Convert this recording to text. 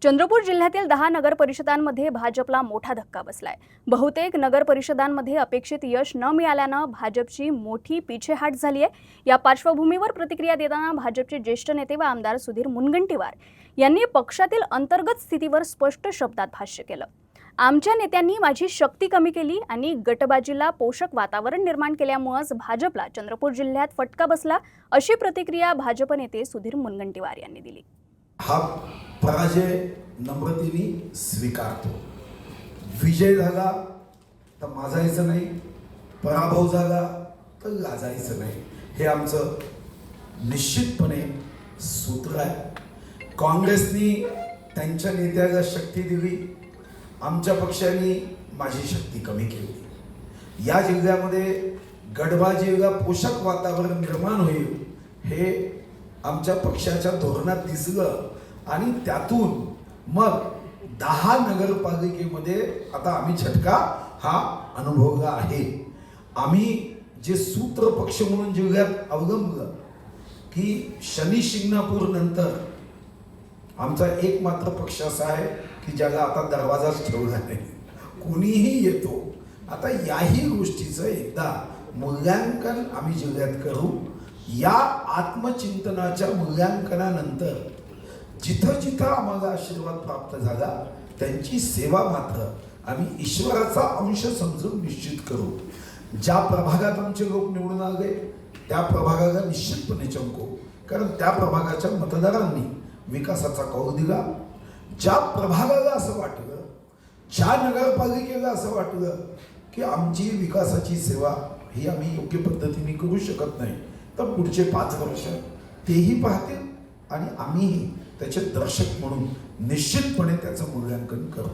चंद्रपूर जिल्ह्यातील 10 नगर परिषदांमध्ये भाजपला मोठा धक्का बसलाय। बहुतेक नगर परिषदांमध्ये अपेक्षित यश न मिळाल्यानं भाजपची मोठी पीछेहाट झाली आहे। या पार्श्वभूमीवर प्रतिक्रिया देताना भाजपचे ज्येष्ठ नेते व आमदार सुधीर मुनगंटीवार यांनी पक्षातील अंतर्गत स्थितीवर स्पष्ट शब्दात भाष्य केलं। आमच्या नेत्यांनी माझी शक्ती कमी केली आणि गटबाजीला पोषक वातावरण निर्माण केल्यामुळेच भाजपला चंद्रपूर जिल्ह्यात फटका बसला, अशी प्रतिक्रिया भाजप नेते सुधीर मुनगंटीवार यांनी दिली। हा पराजय नम्रतेने स्वीकारतो। विजय झाला तर माजायचं नाही, पराभव झाला तर लाजायचं नाही, हे आमचं निश्चितपणे सूत्र आहे। काँग्रेसनी त्यांच्या नेत्याला शक्ती दिली, आमच्या पक्षाने माझी शक्ती कमी केली। या जिल्ह्यामध्ये गटबाजीला पोषक वातावरण निर्माण होईल हे आमच्या पक्षाच्या धोरणात दिसलं आणि त्यातून मग 10 नगरपालिकेमध्ये आता आम्ही झटका हा अनुभवला आहे। आम्ही जे सूत्र पक्ष म्हणून जिल्ह्यात अवलंबलं की शनी शिंगणापूर नंतर आमचा एकमात्र पक्ष असा आहे की ज्याला आता दरवाजाच ठेवला नाही, कोणीही येतो। आता याही गोष्टीचं एकदा मूल्यांकन आम्ही जिल्ह्यात करू। या आत्मचिंतनाच्या मूल्यांकनानंतर जिथं जिथं आम्हाला आशीर्वाद प्राप्त झाला त्यांची सेवा मात्र आम्ही ईश्वराचा अंश समजून निश्चित करू। ज्या प्रभागात आमचे लोक निवडून आले त्या प्रभागाला निश्चितपणे चमकू, कारण त्या प्रभागाच्या मतदारांनी विकासाचा कौल दिला। ज्या प्रभागाला असं वाटलं, ज्या नगरपालिकेला असं वाटलं की आमची विकासाची सेवा ही आम्ही योग्य पद्धतीने करू शकत नाही, तर पुढचे 5 वर्ष तेही पाहतील आणि आम्हीही त्याचे दर्शक म्हणून निश्चितपणे त्याचं मूल्यांकन करू।